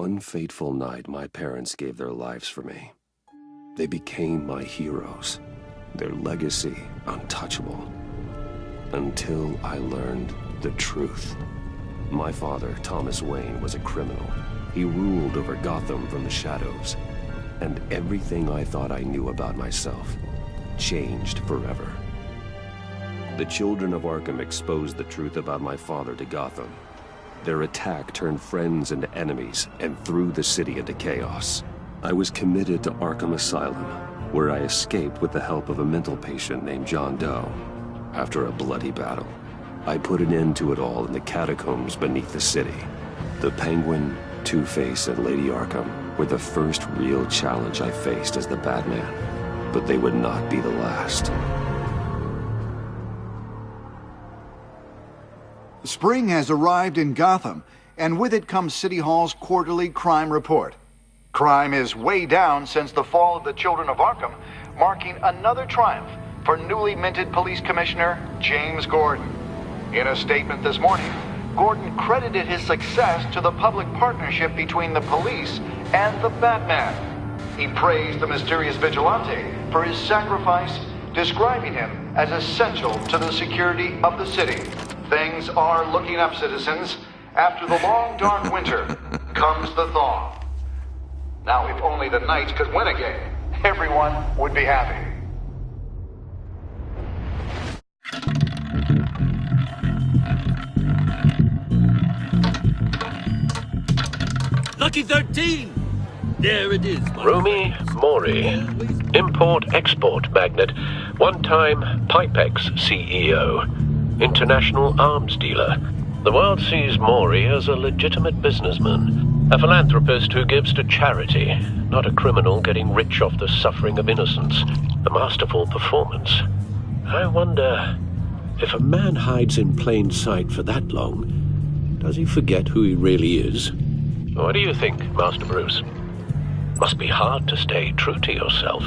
One fateful night, my parents gave their lives for me. They became my heroes, their legacy untouchable. Until I learned the truth. My father, Thomas Wayne, was a criminal. He ruled over Gotham from the shadows. And everything I thought I knew about myself changed forever. The children of Arkham exposed the truth about my father to Gotham. Their attack turned friends into enemies and threw the city into chaos. I was committed to Arkham Asylum, where I escaped with the help of a mental patient named John Doe. After a bloody battle, I put an end to it all in the catacombs beneath the city. The Penguin, Two-Face, and Lady Arkham were the first real challenge I faced as the Batman, but they would not be the last. Spring has arrived in Gotham, and with it comes City Hall's quarterly crime report. Crime is way down since the fall of the Children of Arkham, marking another triumph for newly minted Police Commissioner James Gordon. In a statement this morning, Gordon credited his success to the public partnership between the police and the Batman. He praised the mysterious vigilante for his sacrifice, describing him as essential to the security of the city. Things are looking up, citizens. After the long, dark winter comes the thaw. Now, if only the Knights could win again, everyone would be happy. Lucky 13! There it is. Rumi Mori, import-export magnate, one-time Pipex CEO, international arms dealer. The world sees Mori as a legitimate businessman, a philanthropist who gives to charity, not a criminal getting rich off the suffering of innocence. A masterful performance. I wonder, if a man hides in plain sight for that long, does he forget who he really is? What do you think, Master Bruce? Must be hard to stay true to yourself.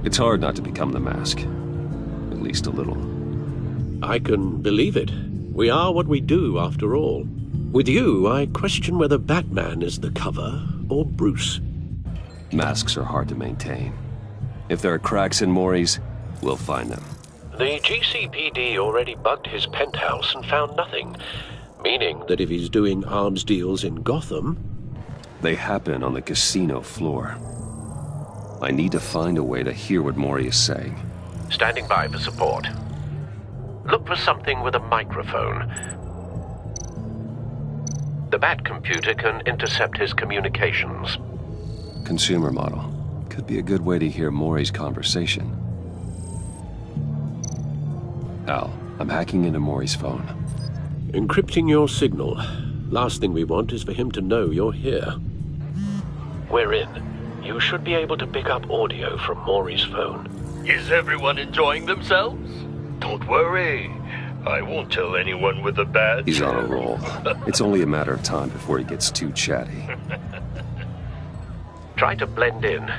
It's hard not to become the Mask. At least a little. I can believe it. We are what we do, after all. With you, I question whether Batman is the cover or Bruce. Masks are hard to maintain. If there are cracks in Mori's, we'll find them. The GCPD already bugged his penthouse and found nothing. Meaning that if he's doing arms deals in Gotham... They happen on the casino floor. I need to find a way to hear what Mori is saying. Standing by for support. Look for something with a microphone. The Bat computer can intercept his communications. Consumer model. Could be a good way to hear Mori's conversation. Al, I'm hacking into Mori's phone. Encrypting your signal. Last thing we want is for him to know you're here. We're in. You should be able to pick up audio from Mori's phone. Is everyone enjoying themselves? Don't worry. I won't tell anyone with a badge. He's on a roll. It's only a matter of time before he gets too chatty. Try to blend in.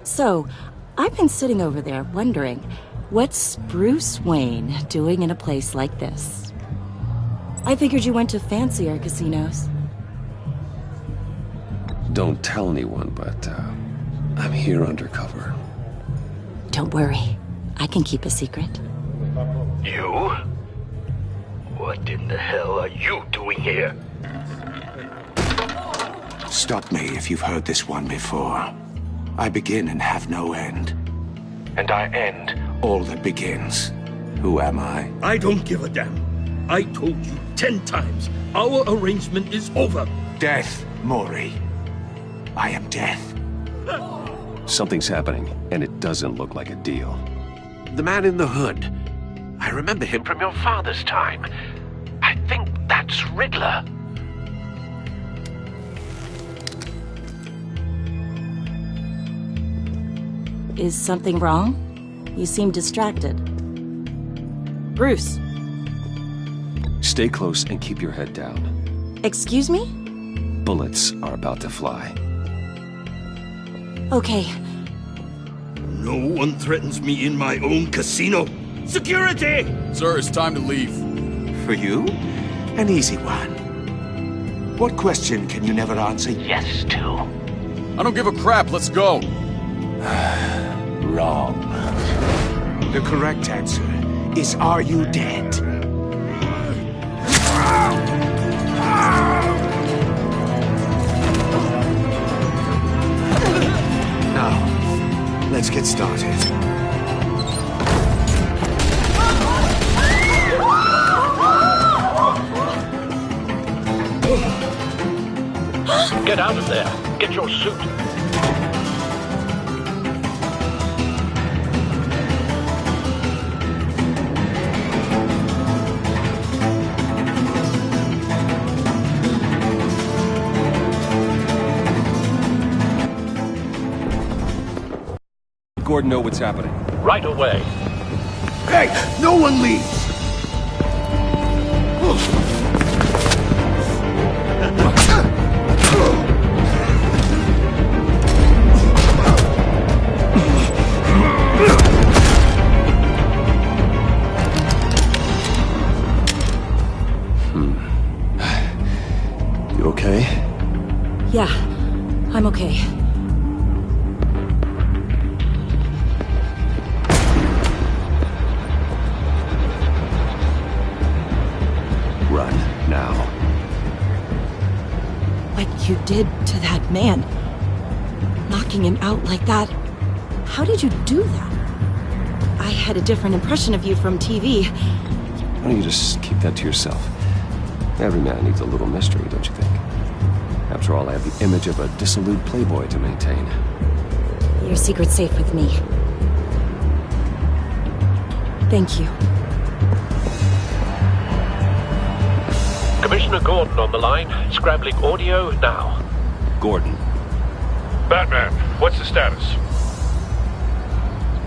So, I've been sitting over there wondering, what's Bruce Wayne doing in a place like this? I figured you went to fancier casinos. Don't tell anyone, but I'm here undercover. Don't worry. I can keep a secret. You? What in the hell are you doing here? Stop me if you've heard this one before. I begin and have no end. And I end all that begins. Who am I? I don't give a damn. I told you 10 times. Our arrangement is over. Death, Mori. I am death. Something's happening, and it doesn't look like a deal. The man in the hood. I remember him from your father's time. I think that's Riddler. Is something wrong? You seem distracted. Bruce. Stay close and keep your head down. Excuse me? Bullets are about to fly. Okay. No one threatens me in my own casino. Security! Sir, it's time to leave. For you? An easy one. What question can you never answer yes to? I don't give a crap, let's go. Wrong. The correct answer is, are you dead? Now, let's get started. Get out of there. Get your suit. Gordon know what's happening. Right away. Hey, no one leaves! You okay? Yeah, I'm okay. Run, now. What you did to that man, knocking him out like that, how did you do that? I had a different impression of you from TV. Why don't you just keep that to yourself? Every man needs a little mystery, don't you think? After all, I have the image of a dissolute playboy to maintain. Your secret's safe with me. Thank you. Commissioner Gordon on the line. Scrambling audio now. Gordon. Batman, what's the status?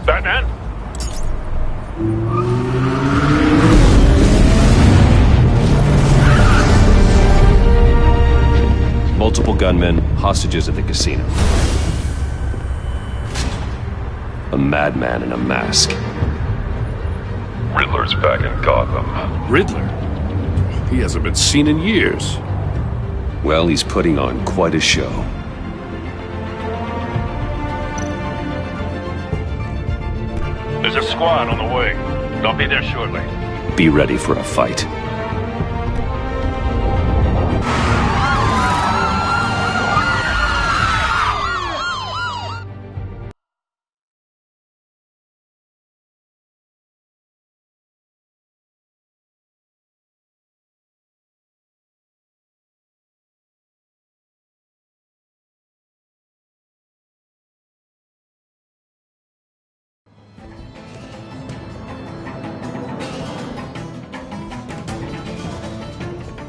Batman? Multiple gunmen, hostages at the casino. A madman in a mask. Riddler's back in Gotham. Riddler? He hasn't been seen in years. Well, he's putting on quite a show. There's a squad on the way. They'll be there shortly. Be ready for a fight.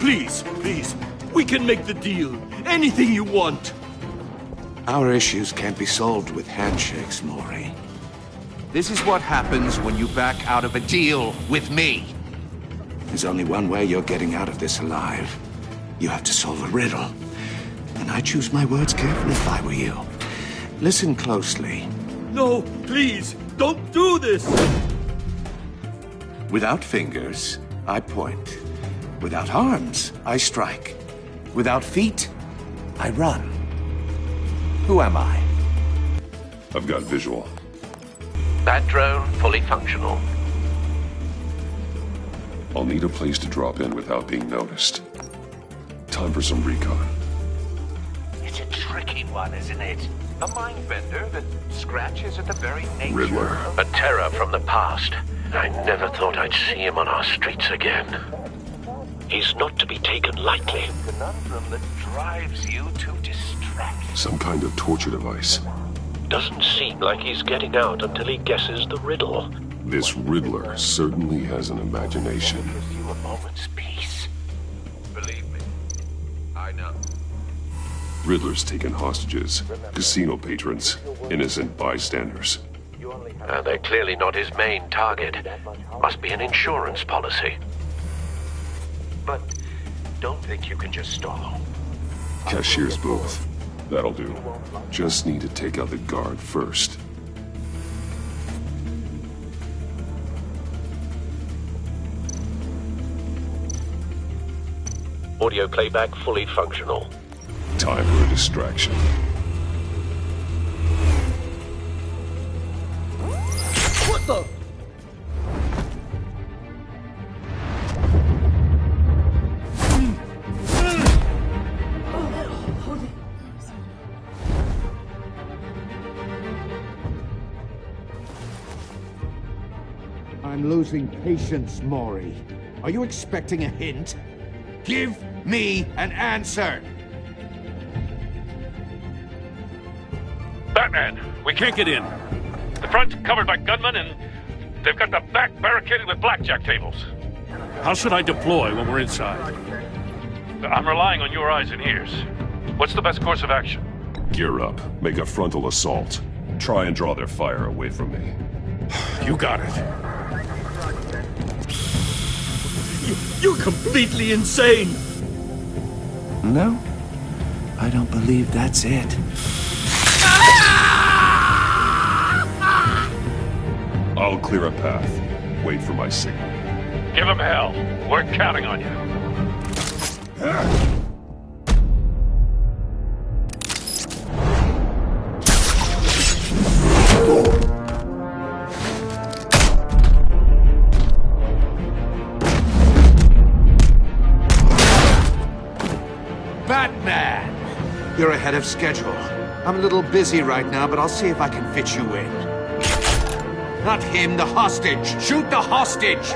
Please, please, we can make the deal. Anything you want. Our issues can't be solved with handshakes, Maury. This is what happens when you back out of a deal with me. There's only one way you're getting out of this alive. You have to solve a riddle. And I choose my words carefully if I were you. Listen closely. No, please, don't do this. Without fingers, I point. Without arms, I strike. Without feet, I run. Who am I? I've got visual. That drone fully functional. I'll need a place to drop in without being noticed. Time for some recon. It's a tricky one, isn't it? A mind bender that scratches at the very nature. Riddler. A terror from the past. I never thought I'd see him on our streets again. He's not to be taken lightly. A conundrum that drives you to distraction. Some kind of torture device. Doesn't seem like he's getting out until he guesses the riddle. This Riddler certainly has an imagination. Gives you a moment's peace. Believe me, I know. Riddler's taken hostages, casino patrons, innocent bystanders. They're clearly not his main target. Must be an insurance policy. But don't think you can just stall. Cashier's booth. That'll do. Just need to take out the guard first. Audio playback fully functional. Time for a distraction. What the? I'm losing patience, Maury. Are you expecting a hint? Give me an answer! Batman, we can't get in. The front's covered by gunmen, and they've got the back barricaded with blackjack tables. How should I deploy when we're inside? I'm relying on your eyes and ears. What's the best course of action? Gear up. Make a frontal assault. Try and draw their fire away from me. You got it. You're completely insane! No, I don't believe that's it. I'll clear a path. Wait for my signal. Give him hell. We're counting on you. Batman! You're ahead of schedule. I'm a little busy right now, but I'll see if I can fit you in. Not him, the hostage! Shoot the hostage!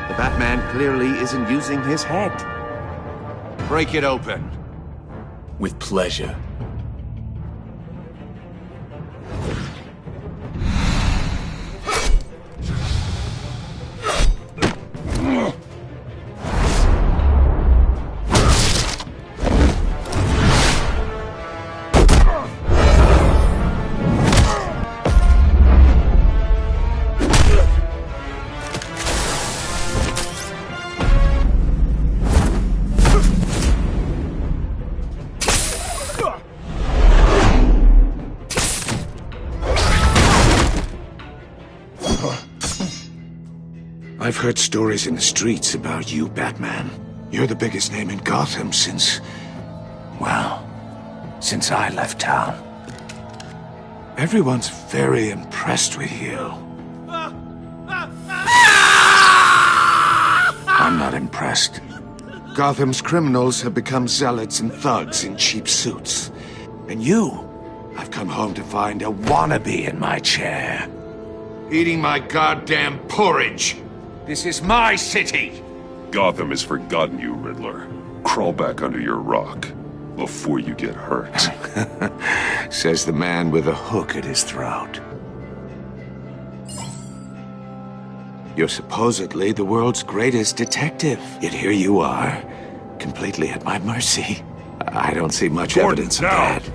The Batman clearly isn't using his head. Break it open. With pleasure. I've heard stories in the streets about you, Batman. You're the biggest name in Gotham since I left town. Everyone's very impressed with you. I'm not impressed. Gotham's criminals have become zealots and thugs in cheap suits. And I've come home to find a wannabe in my chair. Eating my goddamn porridge. This is my city! Gotham has forgotten you, Riddler. Crawl back under your rock before you get hurt. Says the man with a hook at his throat. You're supposedly the world's greatest detective. Yet here you are, completely at my mercy. I don't see much evidence of that.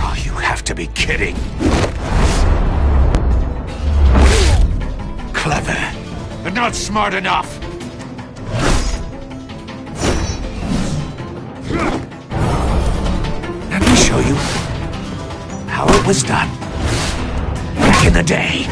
Oh, you have to be kidding. Clever, but not smart enough. Let me show you how it was done back in the day.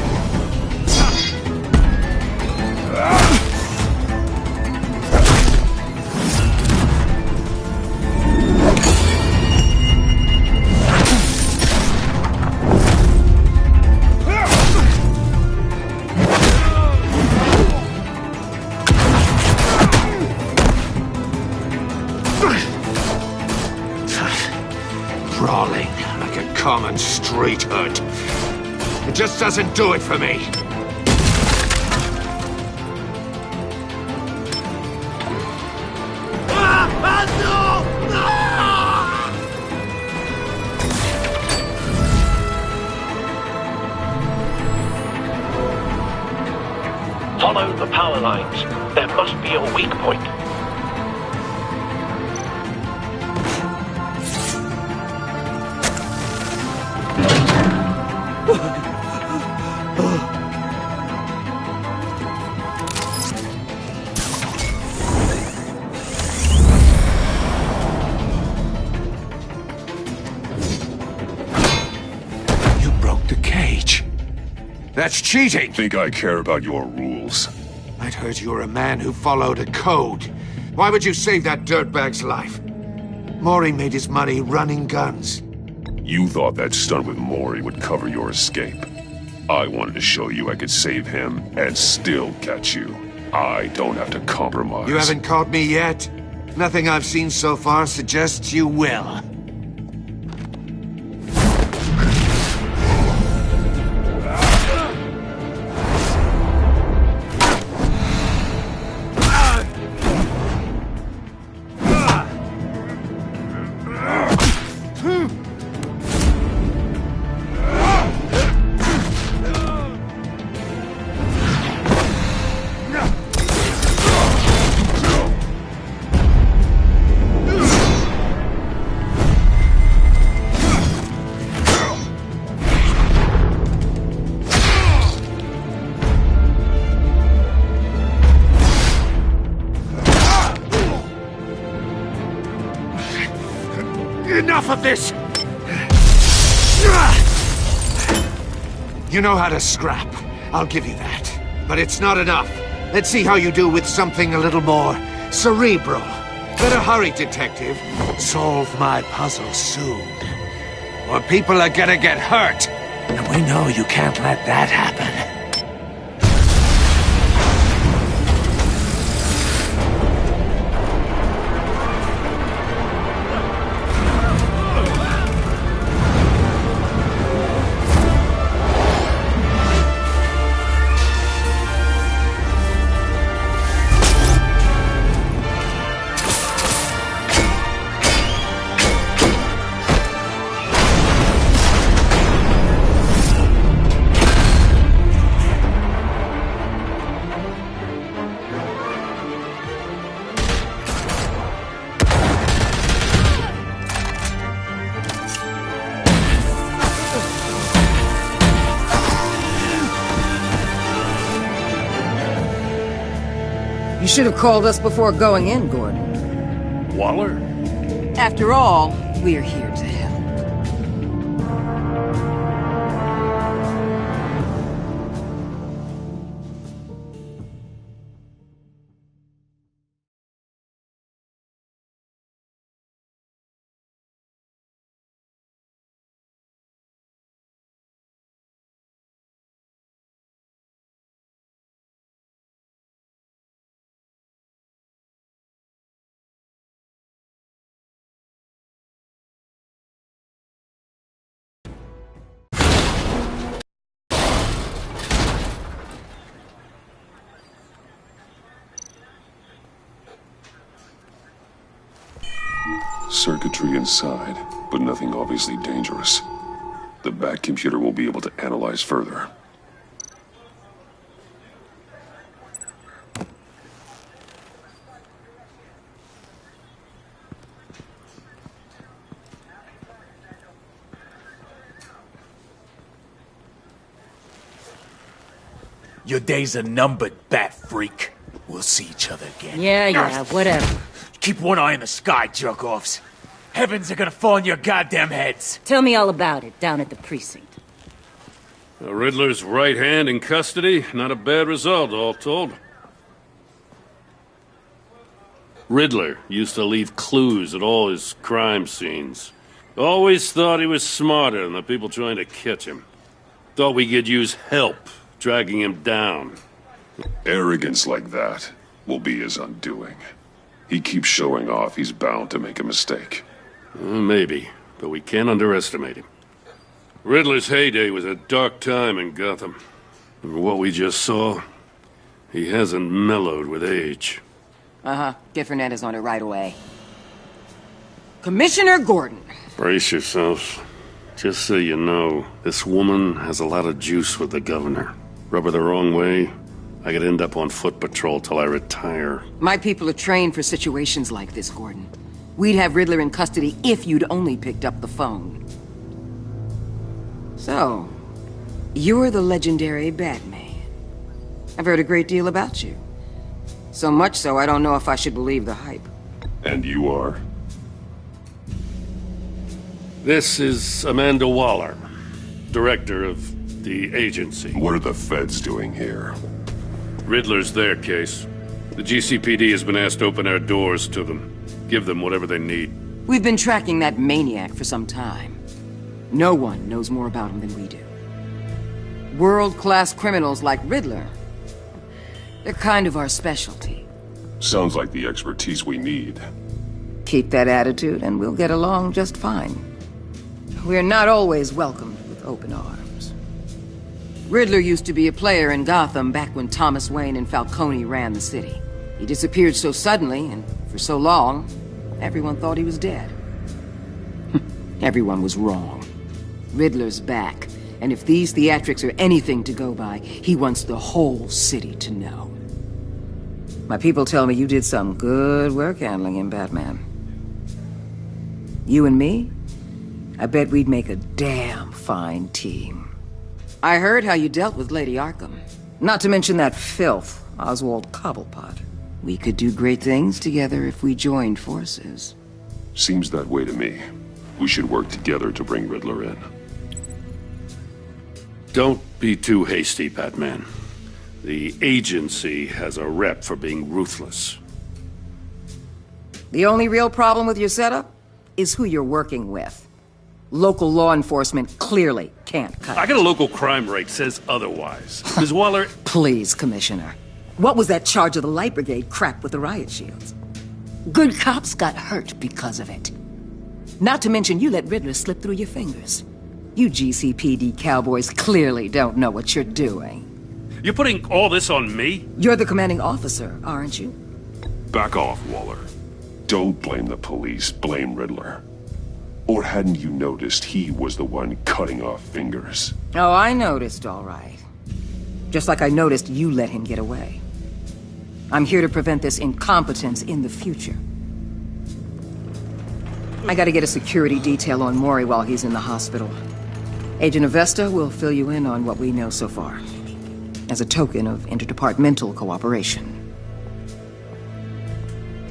Brawling like a common street hood. It just doesn't do it for me. Follow the power lines. There must be a weak point. That's cheating! Think I care about your rules? I'd heard you were a man who followed a code. Why would you save that dirtbag's life? Maury made his money running guns. You thought that stunt with Maury would cover your escape. I wanted to show you I could save him and still catch you. I don't have to compromise. You haven't caught me yet? Nothing I've seen so far suggests you will. Enough of this! You know how to scrap. I'll give you that. But it's not enough. Let's see how you do with something a little more cerebral. Better hurry, detective. Solve my puzzle soon. Or people are gonna get hurt. And we know you can't let that happen. You should have called us before going in, Gordon. Waller? After all, we're here to help. Circuitry inside, but nothing obviously dangerous. The back computer will be able to analyze further. Your days are numbered, bat freak. We'll see each other again. Yeah, whatever. Keep one eye in the sky, jerk-offs. Heavens are gonna fall on your goddamn heads. Tell me all about it down at the precinct. The Riddler's right hand in custody. Not a bad result, all told. Riddler used to leave clues at all his crime scenes. Always thought he was smarter than the people trying to catch him. Thought we could use help dragging him down. Arrogance like that will be his undoing. He keeps showing off, he's bound to make a mistake. Maybe, but we can't underestimate him. Riddler's heyday was a dark time in Gotham. And what we just saw, he hasn't mellowed with age. Uh-huh. Get Fernandez on it right away. Commissioner Gordon. Brace yourselves. Just so you know, this woman has a lot of juice with the governor. Rub her the wrong way, I could end up on foot patrol till I retire. My people are trained for situations like this, Gordon. We'd have Riddler in custody if you'd only picked up the phone. So, you're the legendary Batman. I've heard a great deal about you. So much so, I don't know if I should believe the hype. And you are? This is Amanda Waller, director of the agency. What are the feds doing here? Riddler's their case. The GCPD has been asked to open our doors to them. Give them whatever they need. We've been tracking that maniac for some time. No one knows more about him than we do. World-class criminals like Riddler, they're kind of our specialty. Sounds like the expertise we need. Keep that attitude and we'll get along just fine. We're not always welcomed with open arms. Riddler used to be a player in Gotham back when Thomas Wayne and Falcone ran the city. He disappeared so suddenly and for so long, everyone thought he was dead. Everyone was wrong. Riddler's back, and if these theatrics are anything to go by, he wants the whole city to know. My people tell me you did some good work handling him, Batman. You and me? I bet we'd make a damn fine team. I heard how you dealt with Lady Arkham. Not to mention that filth, Oswald Cobblepot. We could do great things together if we joined forces. Seems that way to me. We should work together to bring Riddler in. Don't be too hasty, Batman. The agency has a rep for being ruthless. The only real problem with your setup is who you're working with. Local law enforcement clearly can't cut I got a local crime rate says otherwise. Ms. Waller... Please, Commissioner. What was that charge of the Light Brigade crap with the riot shields? Good cops got hurt because of it. Not to mention you let Riddler slip through your fingers. You GCPD cowboys clearly don't know what you're doing. You're putting all this on me? You're the commanding officer, aren't you? Back off, Waller. Don't blame the police, blame Riddler. Or hadn't you noticed he was the one cutting off fingers? Oh, I noticed, all right. Just like I noticed you let him get away. I'm here to prevent this incompetence in the future. I gotta get a security detail on Maury while he's in the hospital. Agent Avesta will fill you in on what we know so far, as a token of interdepartmental cooperation.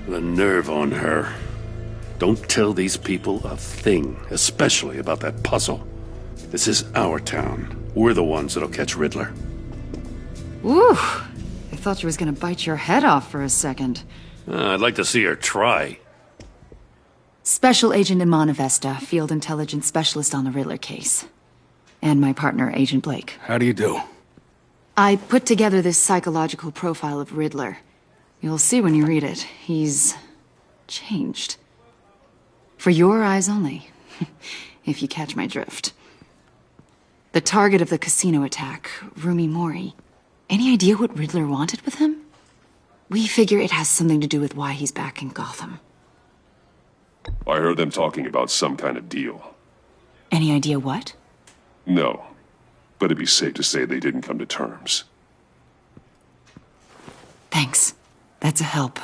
The nerve on her. Don't tell these people a thing, especially about that puzzle. This is our town. We're the ones that'll catch Riddler. Ooh, I thought she was gonna bite your head off for a second. I'd like to see her try. Special Agent Iman Avesta, Field Intelligence Specialist on the Riddler case. And my partner, Agent Blake. How do you do? I put together this psychological profile of Riddler. You'll see when you read it. He's changed. For your eyes only, if you catch my drift. The target of the casino attack, Rumi Mori. Any idea what Riddler wanted with him? We figure it has something to do with why he's back in Gotham. I heard them talking about some kind of deal. Any idea what? No, but it'd be safe to say they didn't come to terms. Thanks. That's a help.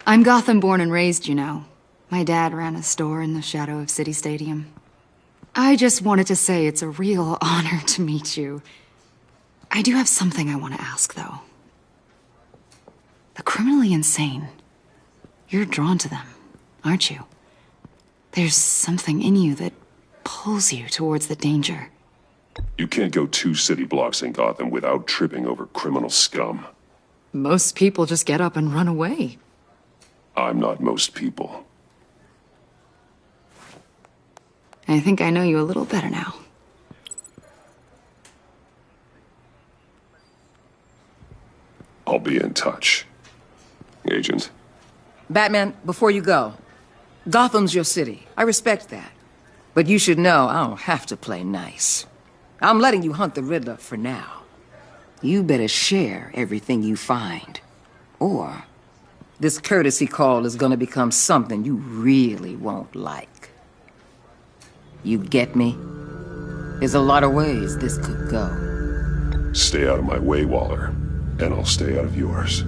I'm Gotham born and raised, you know. My dad ran a store in the shadow of City Stadium. I just wanted to say it's a real honor to meet you. I do have something I want to ask, though. The criminally insane. You're drawn to them, aren't you? There's something in you that pulls you towards the danger. You can't go 2 city blocks in Gotham without tripping over criminal scum. Most people just get up and run away. I'm not most people. I think I know you a little better now. I'll be in touch. Agent. Batman, before you go, Gotham's your city. I respect that. But you should know I don't have to play nice. I'm letting you hunt the Riddler for now. You better share everything you find. Or this courtesy call is gonna become something you really won't like. You get me? There's a lot of ways this could go. Stay out of my way, Waller, and I'll stay out of yours.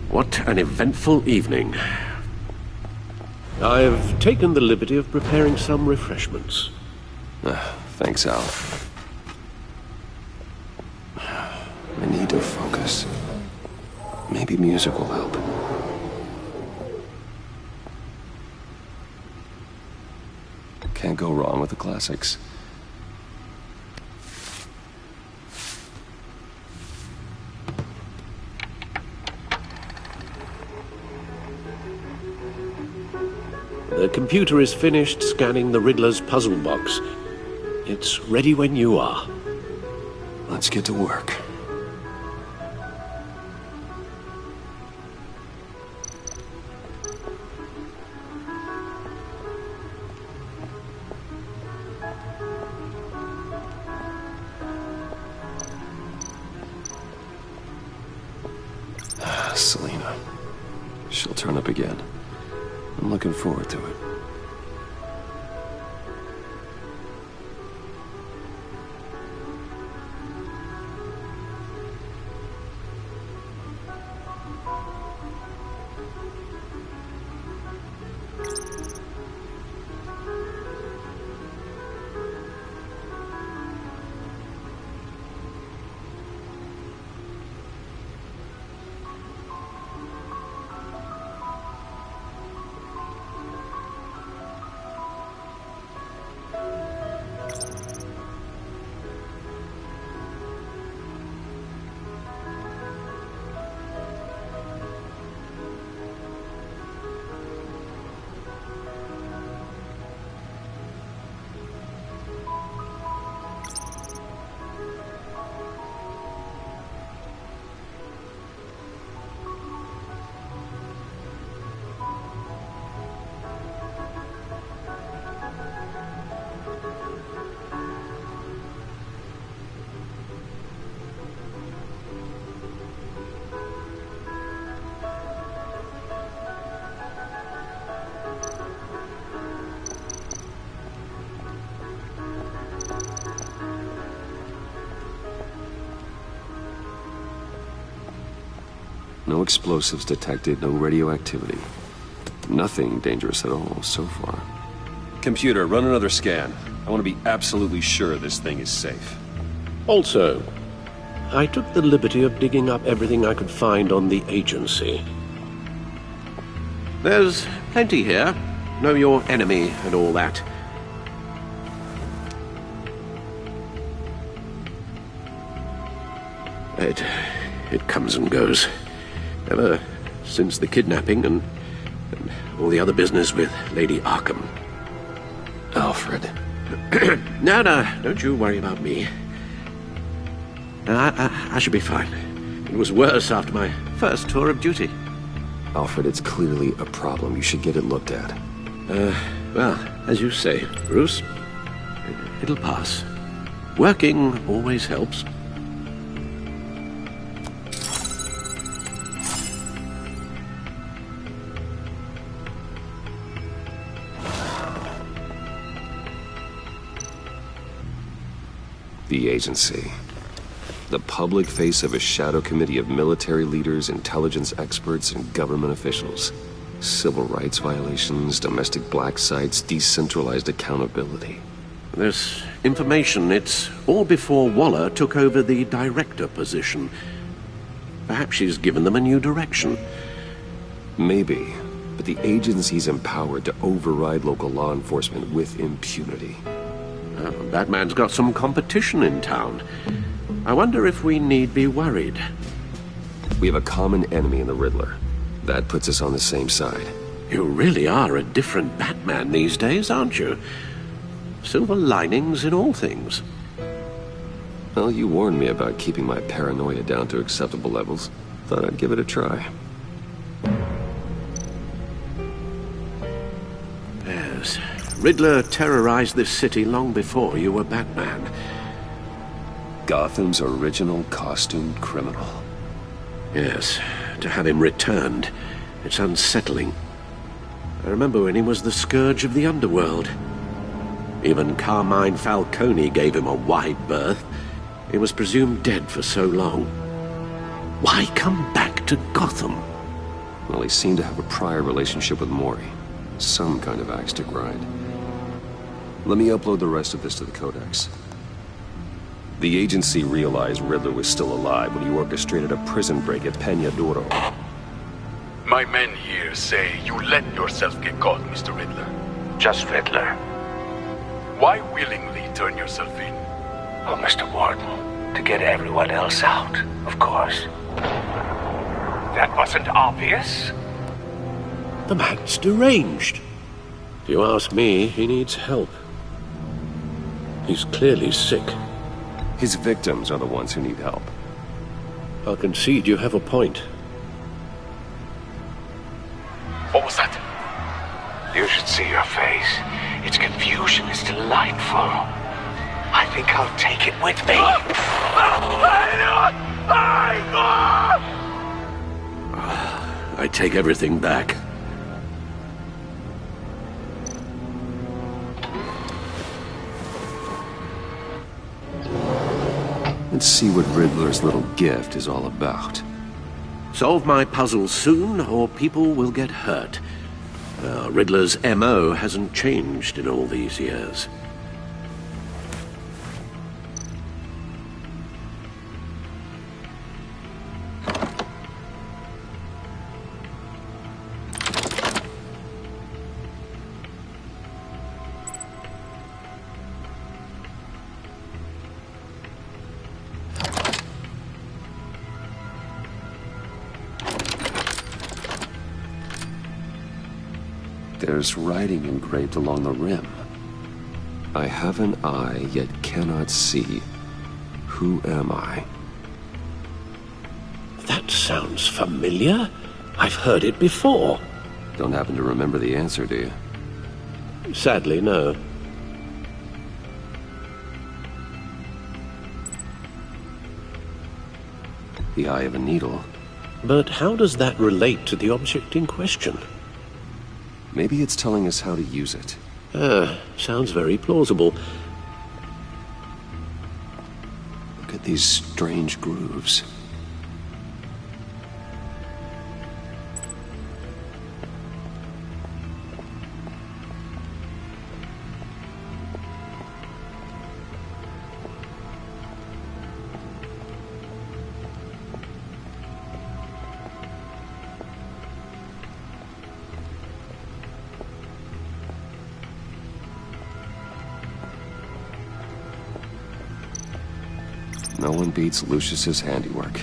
What an eventful evening. I've taken the liberty of preparing some refreshments. Thanks, Al. I need to focus. Maybe music will help. Can't go wrong with the classics. The computer is finished scanning the Riddler's puzzle box. It's ready when you are. Let's get to work. Selena. She'll turn up again. I'm looking forward to it. No explosives detected, no radioactivity. Nothing dangerous at all so far. Computer, run another scan. I want to be absolutely sure this thing is safe. Also, I took the liberty of digging up everything I could find on the agency. There's plenty here. Know your enemy and all that. It comes and goes. Ever since the kidnapping and all the other business with Lady Arkham. Alfred. No, don't you worry about me. I should be fine. It was worse after my first tour of duty. Alfred, it's clearly a problem. You should get it looked at. Well, as you say, Bruce, it'll pass. Working always helps. The agency. The public face of a shadow committee of military leaders, intelligence experts, and government officials. Civil rights violations, domestic black sites, decentralized accountability. This information, it's all before Waller took over the director position. Perhaps she's given them a new direction. Maybe, but the agency's empowered to override local law enforcement with impunity. Batman's got some competition in town. I wonder if we need be worried. We have a common enemy in the Riddler. That puts us on the same side. You really are a different Batman these days, aren't you? Silver linings in all things. Well, you warned me about keeping my paranoia down to acceptable levels. Thought I'd give it a try. Yes. Riddler terrorized this city long before you were Batman. Gotham's original costumed criminal. Yes. To have him returned, it's unsettling. I remember when he was the scourge of the underworld. Even Carmine Falcone gave him a wide berth. He was presumed dead for so long. Why come back to Gotham? Well, he seemed to have a prior relationship with Mori. Some kind of axe to grind. Let me upload the rest of this to the Codex. The agency realized Riddler was still alive when he orchestrated a prison break at Peña Duro. My men here say you let yourself get caught, Mr. Riddler. Just Riddler. Why willingly turn yourself in? Oh, Mr. Warden, to get everyone else out, of course. That wasn't obvious? The man's deranged. If you ask me, he needs help. He's clearly sick. His victims are the ones who need help. I'll concede you have a point. What was that? You should see your face. Its confusion is delightful. I think I'll take it with me. I take everything back. Let's see what Riddler's little gift is all about. Solve my puzzle soon, or people will get hurt. Riddler's M.O. hasn't changed in all these years. There's writing engraved along the rim. I have an eye, yet cannot see. Who am I? That sounds familiar. I've heard it before. Don't happen to remember the answer, do you? Sadly, no. The eye of a needle. But how does that relate to the object in question? Maybe it's telling us how to use it. Sounds very plausible. Look at these strange grooves. No one beats Lucius's handiwork.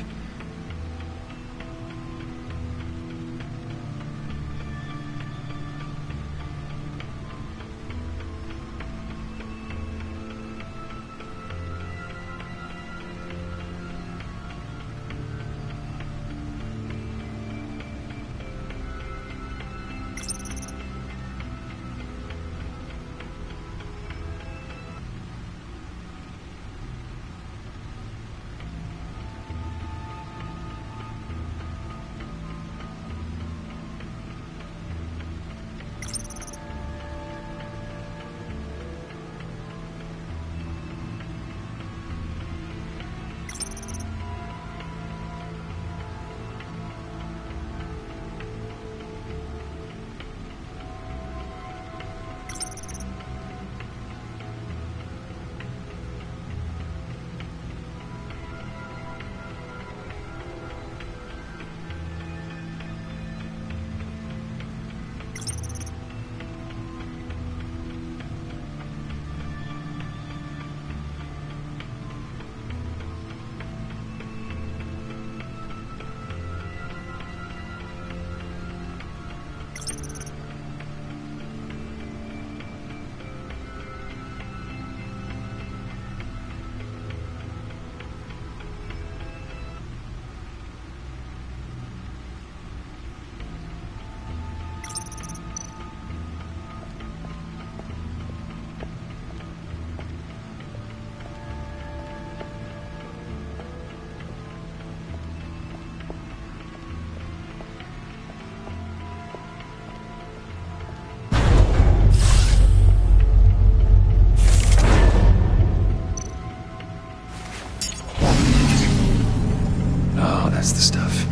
That's the stuff.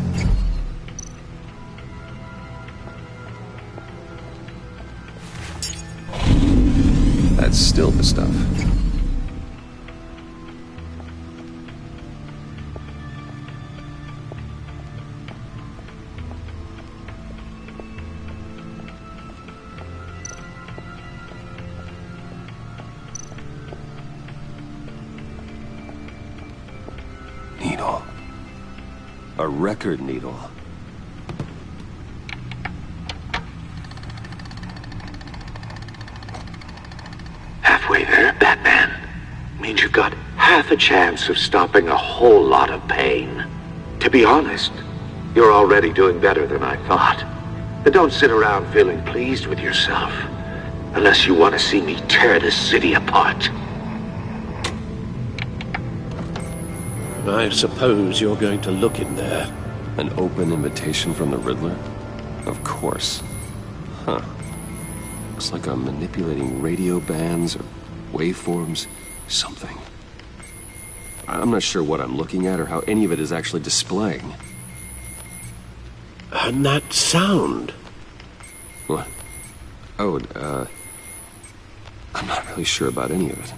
That's still the stuff. Needle. A record needle. Halfway there, Batman. Means you got half a chance of stopping a whole lot of pain. To be honest, you're already doing better than I thought. But don't sit around feeling pleased with yourself. Unless you want to see me tear this city apart. I suppose you're going to look in there. An open invitation from the Riddler? Of course. Huh. Looks like I'm manipulating radio bands or waveforms. Something. I'm not sure what I'm looking at or how any of it is actually displaying. And that sound? What? Oh, I'm not really sure about any of it.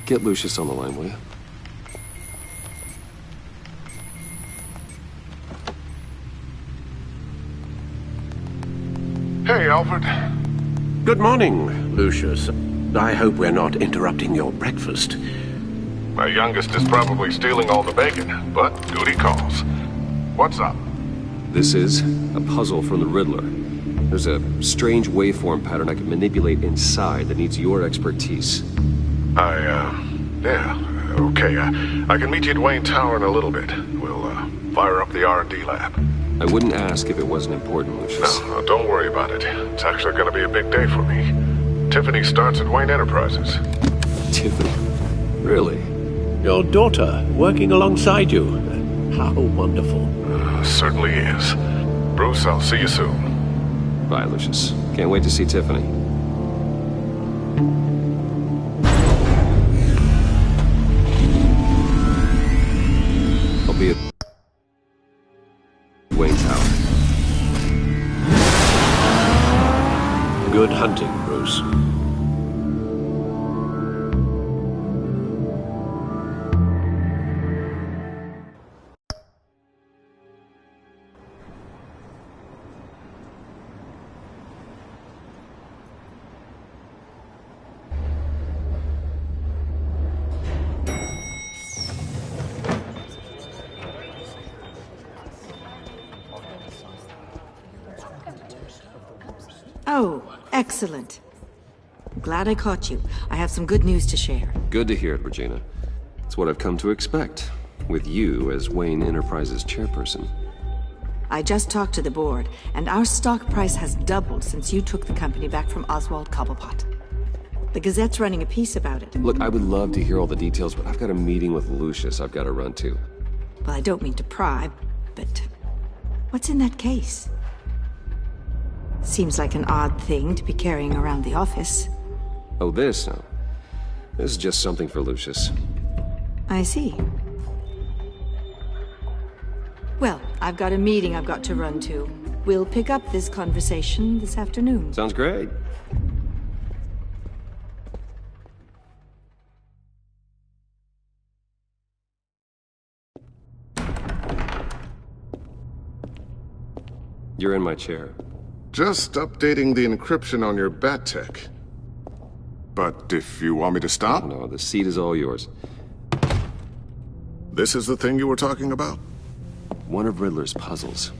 Get Lucius on the line, will you? Hey, Alfred. Good morning, Lucius. I hope we're not interrupting your breakfast. My youngest is probably stealing all the bacon, but duty calls. What's up? This is a puzzle from the Riddler. There's a strange waveform pattern I can manipulate inside that needs your expertise. Yeah, okay. I can meet you at Wayne Tower in a little bit. We'll, fire up the R&D lab. I wouldn't ask if it wasn't important, Lucius. No, don't worry about it. It's actually gonna be a big day for me. Tiffany starts at Wayne Enterprises. Tiffany? Really? Your daughter, working alongside you. How wonderful. Certainly is. Bruce, I'll see you soon. Bye, Lucius. Can't wait to see Tiffany. I'll be at Wayne Tower. Good hunting, Bruce. Oh, excellent. Glad I caught you. I have some good news to share. Good to hear it, Regina. It's what I've come to expect, with you as Wayne Enterprises chairperson. I just talked to the board, and our stock price has doubled since you took the company back from Oswald Cobblepot. The Gazette's running a piece about it. Look, I would love to hear all the details, but I've got a meeting with Lucius I've got to run to. Well, I don't mean to pry, but what's in that case? Seems like an odd thing to be carrying around the office. Oh, this? No. This is just something for Lucius. I see. Well, I've got a meeting I've got to run to. We'll pick up this conversation this afternoon. Sounds great. You're in my chair. Just updating the encryption on your bat tech. But if you want me to stop? No, the seat is all yours. This is the thing you were talking about? One of Riddler's puzzles.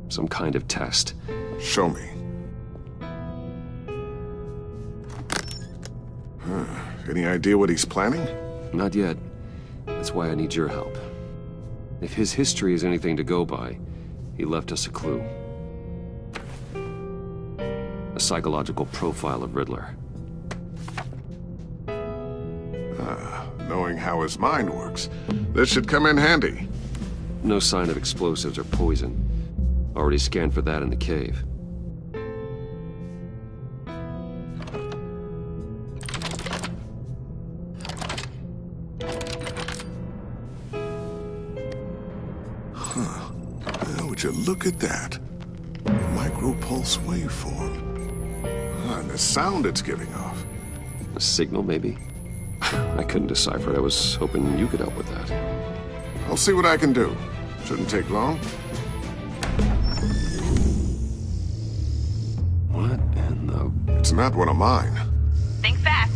Some kind of test. Show me. Any idea what he's planning? Not yet. That's why I need your help. If his history is anything to go by, he left us a clue. A psychological profile of Riddler. Knowing how his mind works, this should come in handy. No sign of explosives or poison. Already scanned for that in the cave. Would you look at that? Micropulse waveform. And the sound it's giving off. A signal, maybe? I couldn't decipher it. I was hoping you could help with that. I'll see what I can do. Shouldn't take long. What in the... It's not one of mine. Think fast.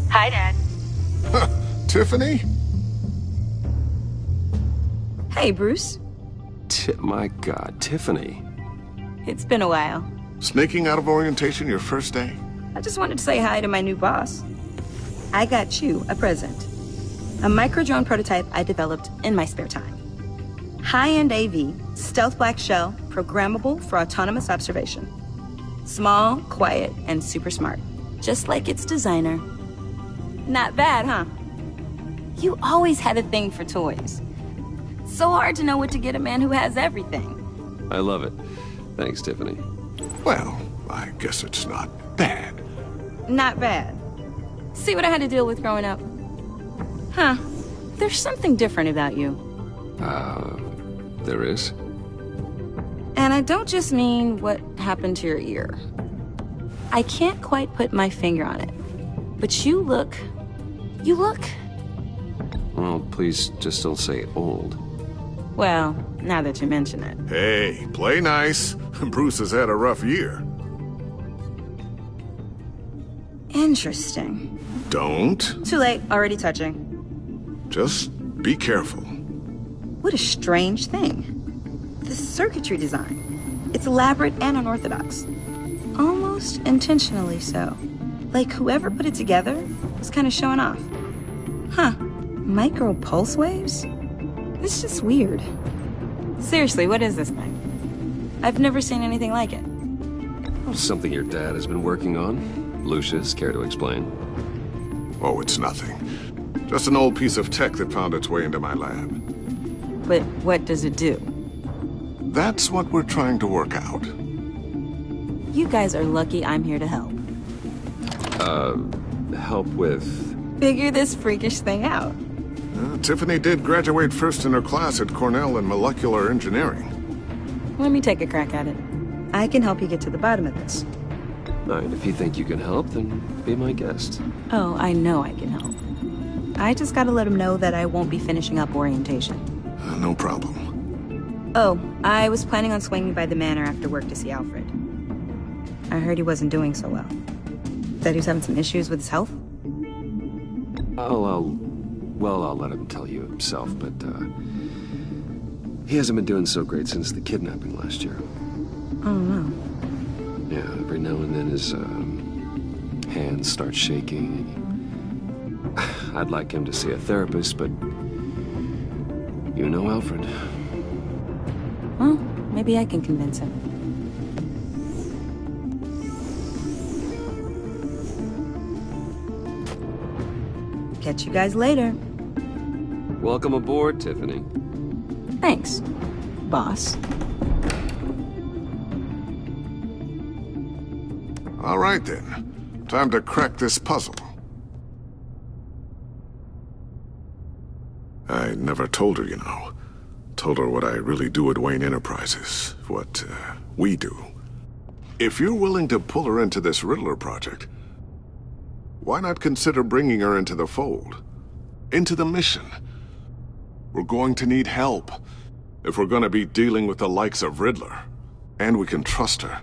Hi, Dad. Tiffany? Hey, Bruce. My God, Tiffany. It's been a while. Sneaking out of orientation your first day? I just wanted to say hi to my new boss. I got you a present. A micro-drone prototype I developed in my spare time. High-end AV, stealth black shell, programmable for autonomous observation. Small, quiet, and super smart. Just like its designer. Not bad, huh? You always had a thing for toys. So hard to know what to get a man who has everything. I love it. Thanks, Tiffany. Well, I guess it's not bad. Not bad. See what I had to deal with growing up? Huh. There's something different about you. There is? And I don't just mean what happened to your ear. I can't quite put my finger on it. But you look... Well, please just don't say old. Well, now that you mention it. Hey, play nice. Bruce has had a rough year. Interesting. Don't. Too late, already touching. Just be careful. What a strange thing. The circuitry design. It's elaborate and unorthodox. Almost intentionally so. Like whoever put it together was kind of showing off. Huh. Micro pulse waves? It's just weird. Seriously, what is this thing? I've never seen anything like it. Something your dad has been working on. Lucius, care to explain? Oh, it's nothing. Just an old piece of tech that found its way into my lab. But what does it do? That's what we're trying to work out. You guys are lucky I'm here to help. Help with... Figure this freakish thing out. Tiffany did graduate first in her class at Cornell in molecular engineering. Let me take a crack at it. I can help you get to the bottom of this. And if you think you can help, then be my guest. Oh, I know I can help. I just gotta let him know that I won't be finishing up orientation. No problem. Oh, I was planning on swinging by the manor after work to see Alfred. I heard he wasn't doing so well. Said he was having some issues with his health? I'll let him tell you himself, but, he hasn't been doing so great since the kidnapping last year. Oh, no. Yeah, every now and then his, hands start shaking. I'd like him to see a therapist, but you know Alfred. Well, maybe I can convince him. Catch you guys later. Welcome aboard, Tiffany. Thanks, boss. All right, then. Time to crack this puzzle. I never told her, you know. Told her what I really do at Wayne Enterprises. What, we do. If you're willing to pull her into this Riddler project, why not consider bringing her into the fold? Into the mission? We're going to need help if we're going to be dealing with the likes of Riddler. And we can trust her.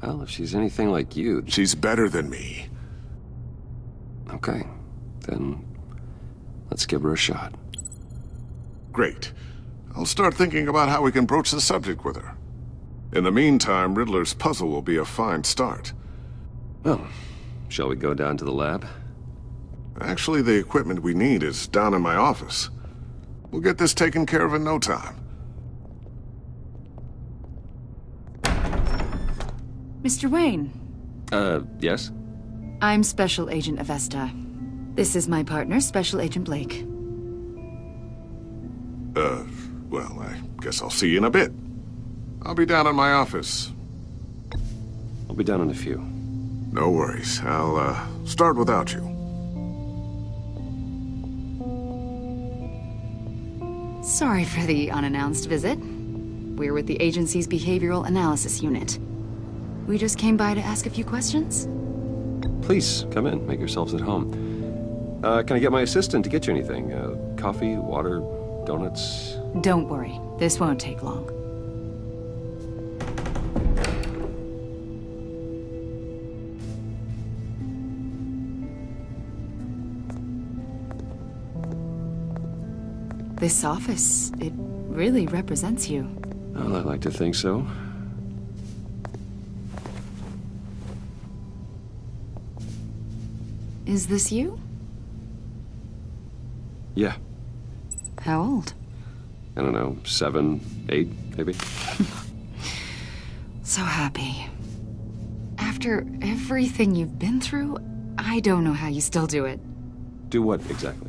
Well, if she's anything like you... She's better than me. Okay. Then let's give her a shot. Great. I'll start thinking about how we can broach the subject with her. In the meantime, Riddler's puzzle will be a fine start. Well, shall we go down to the lab? Actually, the equipment we need is down in my office. We'll get this taken care of in no time. Mr. Wayne. Yes? I'm Special Agent Avesta. This is my partner, Special Agent Blake. Well, I guess I'll see you in a bit. I'll be down in my office. I'll be down in a few. No worries. I'll, start without you. Sorry for the unannounced visit. We're with the agency's Behavioral Analysis Unit. We just came by to ask a few questions. Please, come in. Make yourselves at home. Can I get my assistant to get you anything? Coffee, water, donuts? Don't worry. This won't take long. This office, it really represents you. Well, I'd like to think so. Is this you? Yeah. How old? I don't know, 7, 8, maybe? So happy. After everything you've been through, I don't know how you still do it. Do what, exactly?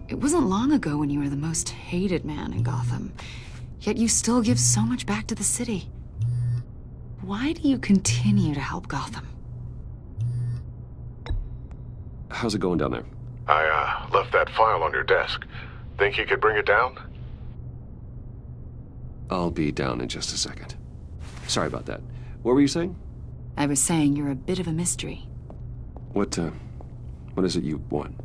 It wasn't long ago when you were the most hated man in Gotham. Yet you still give so much back to the city. Why do you continue to help Gotham? How's it going down there? I, left that file on your desk. Think you could bring it down? I'll be down in just a second. Sorry about that. What were you saying? I was saying you're a bit of a mystery. What is it you want?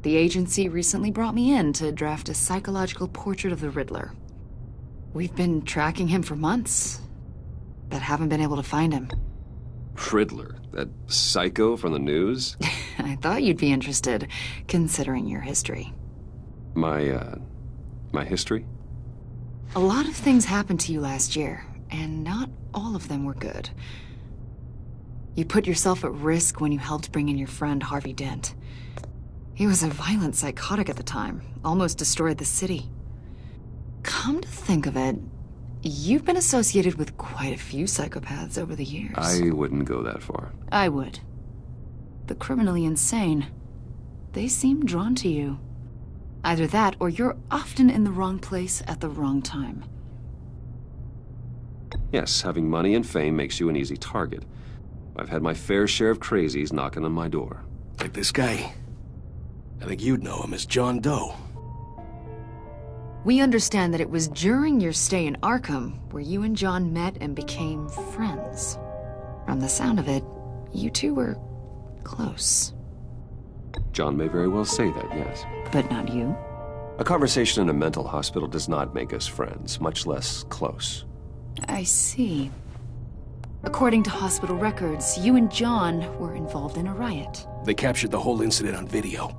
The agency recently brought me in to draft a psychological portrait of the Riddler. We've been tracking him for months, but haven't been able to find him. Riddler? That psycho from the news? I thought you'd be interested, considering your history. My history? A lot of things happened to you last year, and not all of them were good. You put yourself at risk when you helped bring in your friend Harvey Dent. He was a violent psychotic at the time, almost destroyed the city. Come to think of it, you've been associated with quite a few psychopaths over the years. I wouldn't go that far. I would. The criminally insane. They seem drawn to you. Either that, or you're often in the wrong place at the wrong time. Yes, having money and fame makes you an easy target. I've had my fair share of crazies knocking on my door. Like this guy. I think you'd know him as John Doe. We understand that it was during your stay in Arkham where you and John met and became friends. From the sound of it, you two were close. John may very well say that, yes. But not you? A conversation in a mental hospital does not make us friends, much less close. I see. According to hospital records, you and John were involved in a riot. They captured the whole incident on video.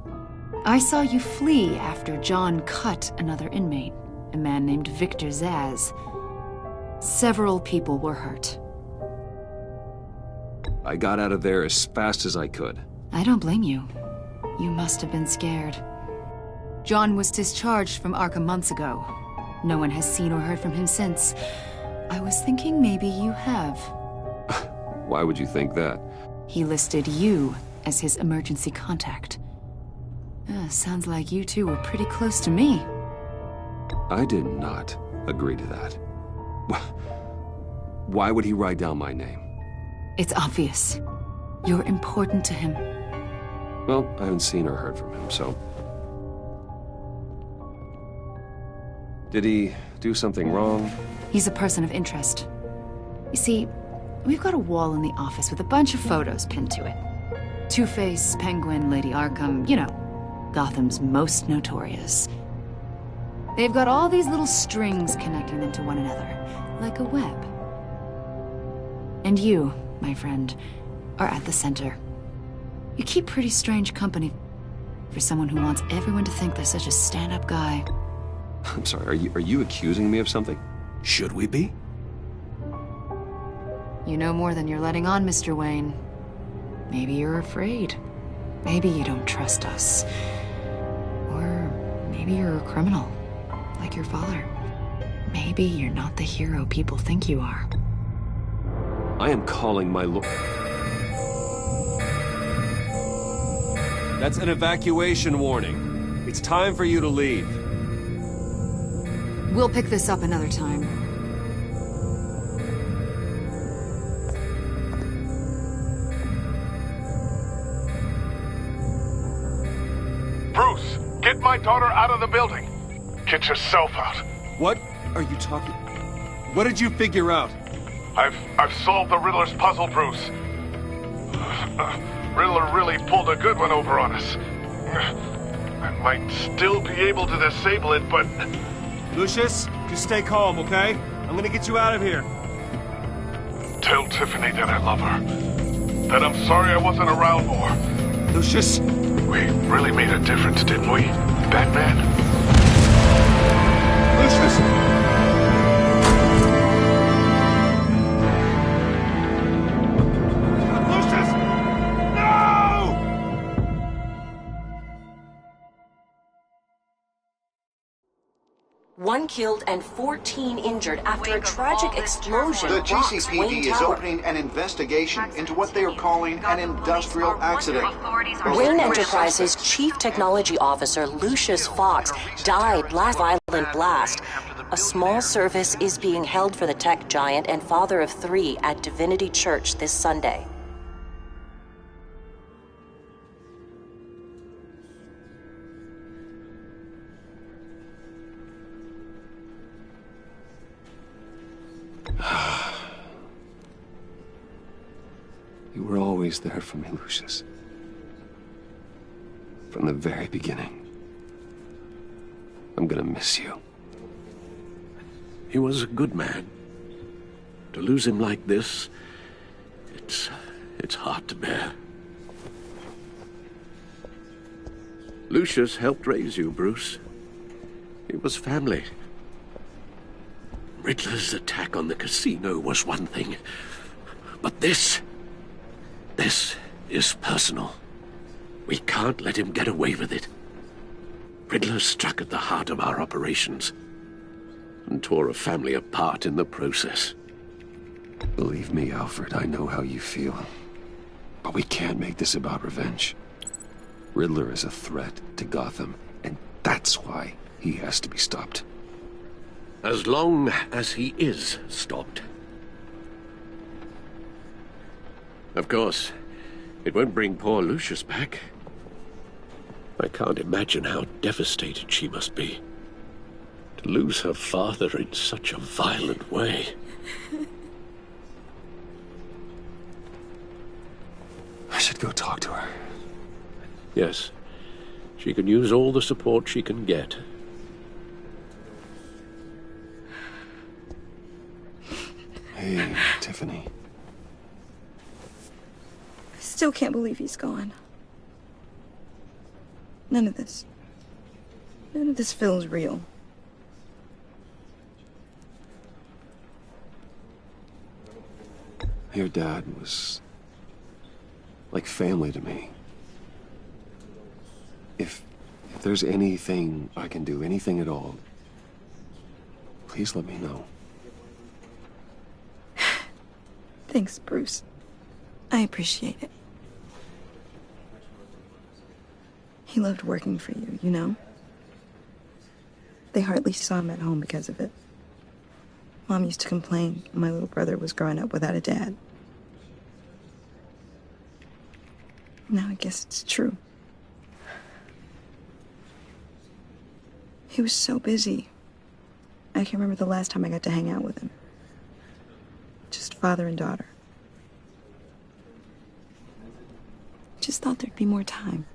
I saw you flee after John cut another inmate, a man named Victor Zsasz. Several people were hurt. I got out of there as fast as I could. I don't blame you. You must have been scared. John was discharged from Arkham months ago. No one has seen or heard from him since. I was thinking maybe you have. Why would you think that? He listed you as his emergency contact. Sounds like you two were pretty close to me. I did not agree to that. Why would he write down my name? It's obvious. You're important to him. Well, I haven't seen or heard from him, so... Did he do something wrong? He's a person of interest. You see, we've got a wall in the office with a bunch of photos pinned to it. Two-Face, Penguin, Lady Arkham, you know, Gotham's most notorious. They've got all these little strings connecting them to one another, like a web. And you, my friend, are at the center. You keep pretty strange company. For someone who wants everyone to think they're such a stand-up guy. I'm sorry, are you accusing me of something? Should we be? You know more than you're letting on, Mr. Wayne. Maybe you're afraid. Maybe you don't trust us. Or maybe you're a criminal, like your father. Maybe you're not the hero people think you are. I am calling my lord. That's an evacuation warning. It's time for you to leave. We'll pick this up another time. Bruce, get my daughter out of the building. Get yourself out. What are you talking? What did you figure out? I've solved the Riddler's puzzle, Bruce. Riddler really pulled a good one over on us. I might still be able to disable it, but... Lucius, just stay calm, okay? I'm gonna get you out of here. Tell Tiffany that I love her. That I'm sorry I wasn't around more. Lucius! We really made a difference, didn't we, Batman? Lucius! One killed and 14 injured after a tragic explosion. The rocks GCPD Wayne is Tower. opening an investigation into what they are calling an industrial accident. Wayne Enterprises' Chief Technology Officer Lucius Fox died last violent blast. A small service is being held for the tech giant and father of 3 at Divinity Church this Sunday. You were always there for me, Lucius. From the very beginning. I'm gonna miss you. He was a good man. To lose him like this, it's hard to bear. Lucius helped raise you, Bruce. It was family. Riddler's attack on the casino was one thing, but this is personal. We can't let him get away with it. Riddler struck at the heart of our operations and tore a family apart in the process. Believe me, Alfred, I know how you feel. But we can't make this about revenge. Riddler is a threat to Gotham, and that's why he has to be stopped. As long as he is stopped. Of course, it won't bring poor Lucius back. I can't imagine how devastated she must be. To lose her father in such a violent way. I should go talk to her. Yes, she can use all the support she can get. Hey, Tiffany. I still can't believe he's gone. None of this feels real. Your dad was like family to me. If there's anything I can do, anything at all, please let me know. Thanks, Bruce. I appreciate it. He loved working for you, you know? They hardly saw him at home because of it. Mom used to complain my little brother was growing up without a dad. Now I guess it's true. He was so busy. I can't remember the last time I got to hang out with him. Just father and daughter. Just thought there'd be more time.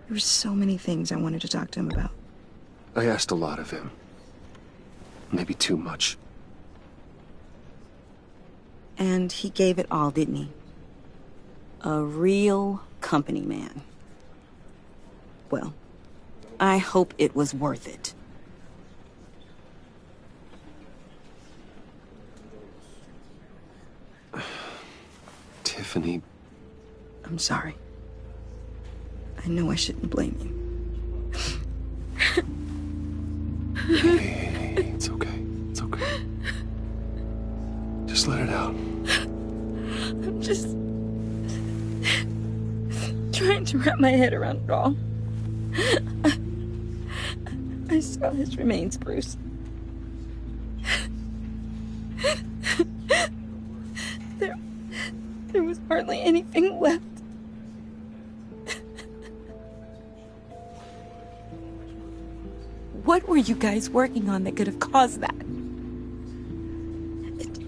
There were so many things I wanted to talk to him about. I asked a lot of him. Maybe too much. And he gave it all, didn't he? A real company man. Well, I hope it was worth it. Tiffany... I'm sorry. I know I shouldn't blame you. Hey, it's okay. It's okay. Just let it out. I'm just trying to wrap my head around it all. I saw his remains, Bruce. There was hardly anything left. What were you guys working on that could have caused that?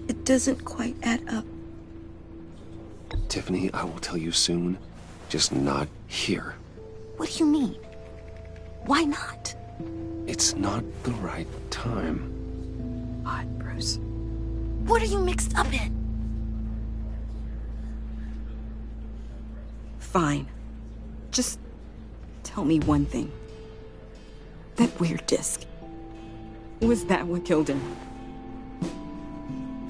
It doesn't quite add up. Tiffany, I will tell you soon. Just not here. What do you mean? Why not? It's not the right time. Odd, Bruce. What are you mixed up in? Fine. Just tell me one thing. That weird disc. Was that what killed him?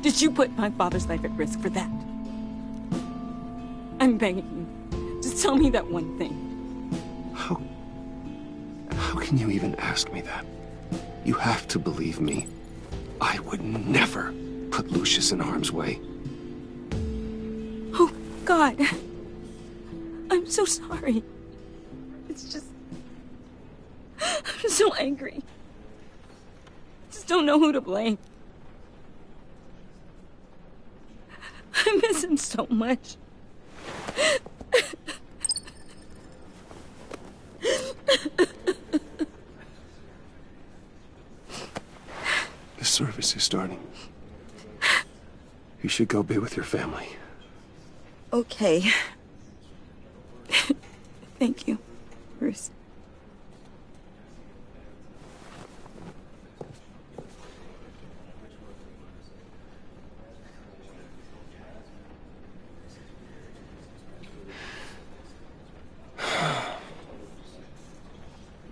Did you put my father's life at risk for that? I'm begging you. Just tell me that one thing. How can you even ask me that? You have to believe me. I would never put Lucius in harm's way. Oh, God. I'm so sorry. It's just... I'm so angry. I just don't know who to blame. I miss him so much. The service is starting. You should go be with your family. Okay. Thank you, Bruce.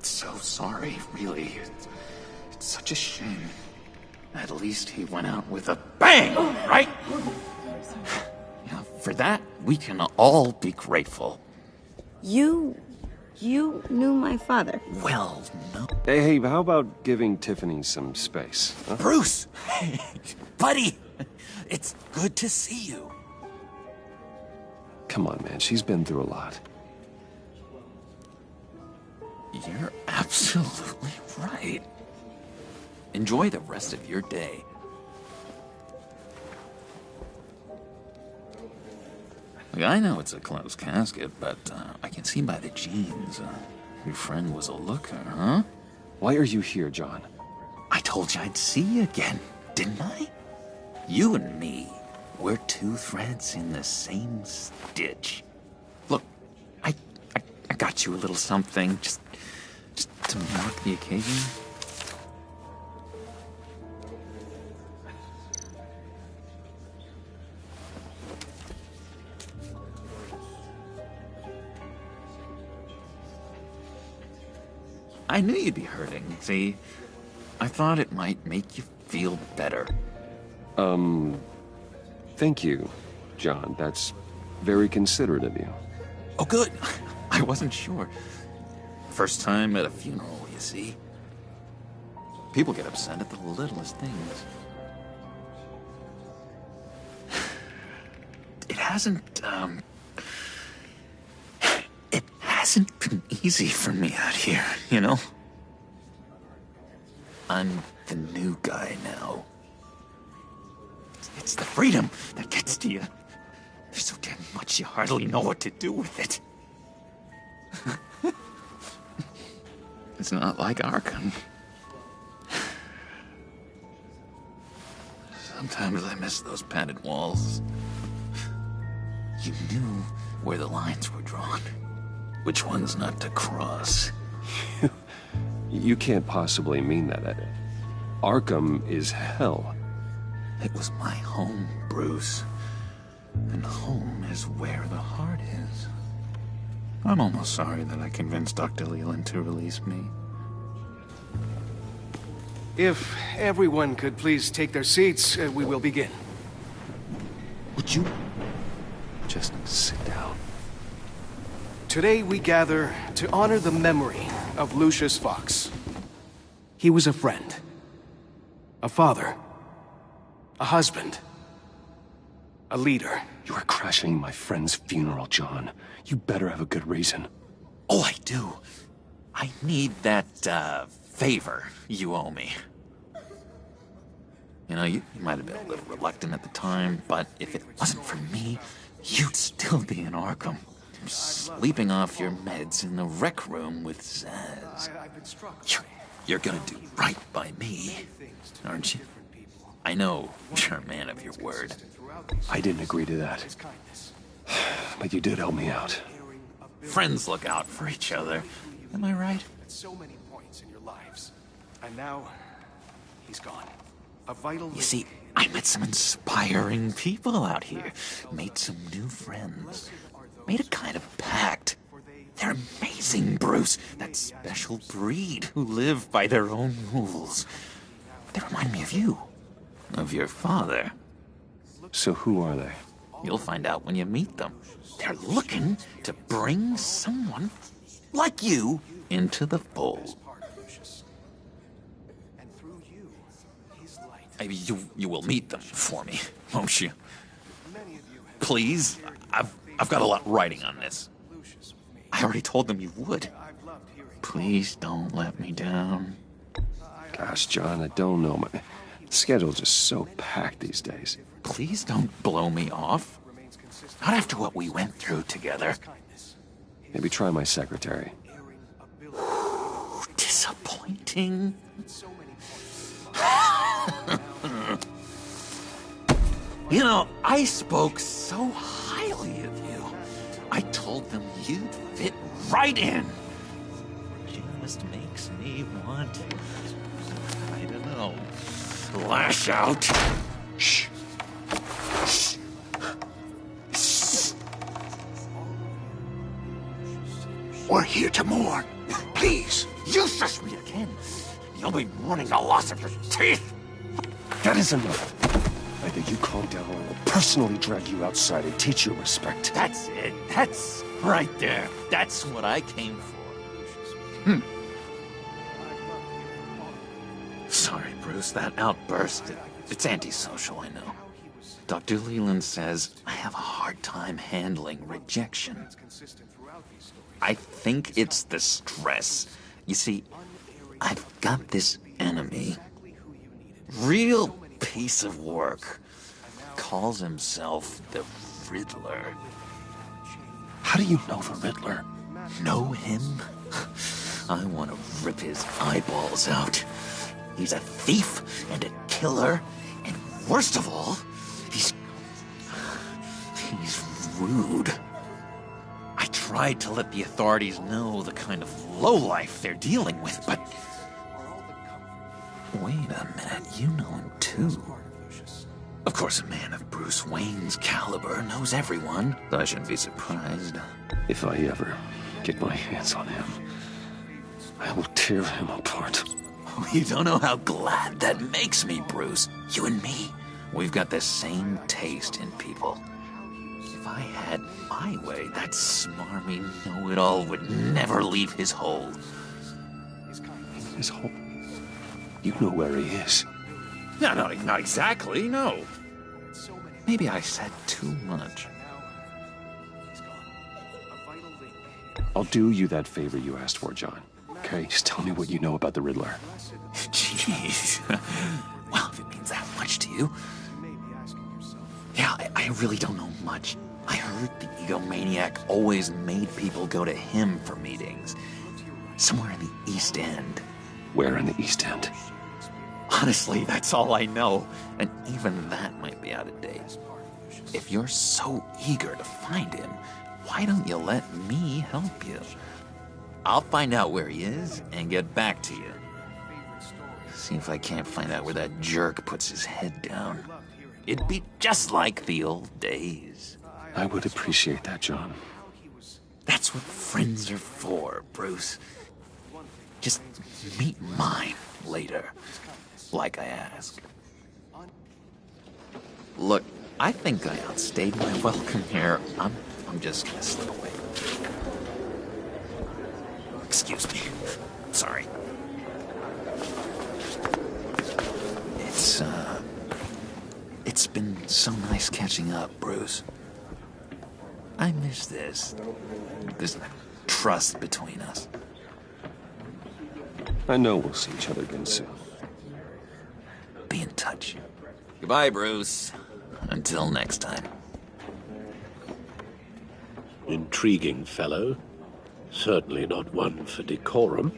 So sorry, really. It's such a shame. At least he went out with a bang, right? Yeah, for that, we can all be grateful. You knew my father. Well, no. Hey, how about giving Tiffany some space? Huh? Bruce! Buddy! It's good to see you. Come on, man. She's been through a lot. You're absolutely right. Enjoy the rest of your day. Look, I know it's a closed casket, but I can see by the jeans. Your friend was a looker, huh? Why are you here, John? I told you I'd see you again, didn't I? You and me, we're two threads in the same stitch. Look, I got you a little something, just to mark the occasion. I knew you'd be hurting, see? I thought it might make you feel better. Thank you, John. That's very considerate of you. Oh, good. I wasn't sure. First time at a funeral, you see? People get upset at the littlest things. It hasn't been easy for me out here, you know? I'm the new guy now. It's the freedom that gets to you. There's so damn much you hardly know what to do with it. It's not like Arkham. Sometimes I miss those padded walls. You knew where the lines were drawn. Which ones not to cross. You can't possibly mean that. Arkham is hell. It was my home, Bruce. And home is where the heart is. I'm almost sorry that I convinced Dr. Leland to release me. If everyone could please take their seats, we will begin. Would you just sit down? Today we gather to honor the memory of Lucius Fox. He was a friend, a father, a husband, a leader. You are crashing my friend's funeral, John. You better have a good reason. Oh, I do. I need that, favor you owe me. You know, you might have been a little reluctant at the time, but if it wasn't for me, you'd still be in Arkham. Sleeping off your meds in the rec room with Zaz. You're gonna do right by me, aren't you? I know you're a man of your word. I didn't agree to that. But you did help me out. Friends look out for each other. Am I right? At so many points in your lives. And now, he's gone. A vital You see, I met some inspiring people out here. Made some new friends. Made a kind of pact. They're amazing, Bruce. That special breed who live by their own rules. They remind me of you. Of your father. So who are they? You'll find out when you meet them. They're looking to bring someone like you into the fold. You will meet them for me, won't you? Please? I've got a lot riding on this. I already told them you would. Please don't let me down. Gosh, John, I don't know. My schedule's just so packed these days. Please don't blow me off. Not after what we went through together. Maybe try my secretary. Disappointing. You know, I spoke so highly of you. I told them you'd fit right in. Just makes me want to, I don't know, lash out. Shh. Shh. Shh. We're here to mourn. Please. You shush me again. You'll be mourning the loss of your teeth. That is enough. Either you calm down or I'll personally drag you outside and teach you respect. That's it. That's right there. That's what I came for. Sorry, Bruce. That outburst, it's antisocial, I know. Dr. Leland says I have a hard time handling rejection. I think it's the stress. You see, I've got this enemy. Real piece of work. Calls himself the Riddler. How do you know the Riddler? Know him? I want to rip his eyeballs out. He's a thief and a killer, and worst of all, he's rude. I tried to let the authorities know the kind of lowlife they're dealing with, but... Wait a minute, you know him too. Of course, a man of Bruce Wayne's caliber knows everyone, so I shouldn't be surprised. If I ever get my hands on him, I will tear him apart. You don't know how glad that makes me, Bruce. You and me, we've got the same taste in people. If I had my way, that smarmy know-it-all would never leave his hole. His hole? You know where he is. No, not exactly, no. Maybe I said too much. I'll do you that favor you asked for, John. Okay, just tell me what you know about the Riddler. Jeez. Well, if it means that much to you. Yeah, I really don't know much. I heard the egomaniac always made people go to him for meetings. Somewhere in the East End. Where in the East End? Honestly, that's all I know. And even that might be out of date. If you're so eager to find him, why don't you let me help you? I'll find out where he is and get back to you. See if I can't find out where that jerk puts his head down. It'd be just like the old days. I would appreciate that, John. That's what friends are for, Bruce. Just meet mine later, like I asked. Look, I think I outstayed my welcome here. I'm just gonna slip away. Excuse me. Sorry. It's been so nice catching up, Bruce. I miss this trust between us. I know we'll see each other again soon. Be in touch. Goodbye, Bruce. Until next time. Intriguing fellow. Certainly not one for decorum.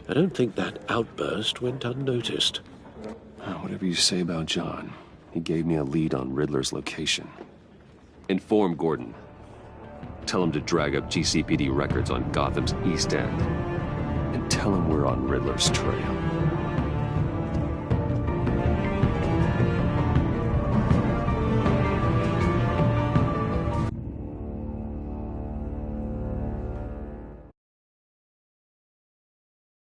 I don't think that outburst went unnoticed. Whatever you say about John, he gave me a lead on Riddler's location. Inform Gordon. Tell him to drag up GCPD records on Gotham's East End. And tell him we're on Riddler's trail.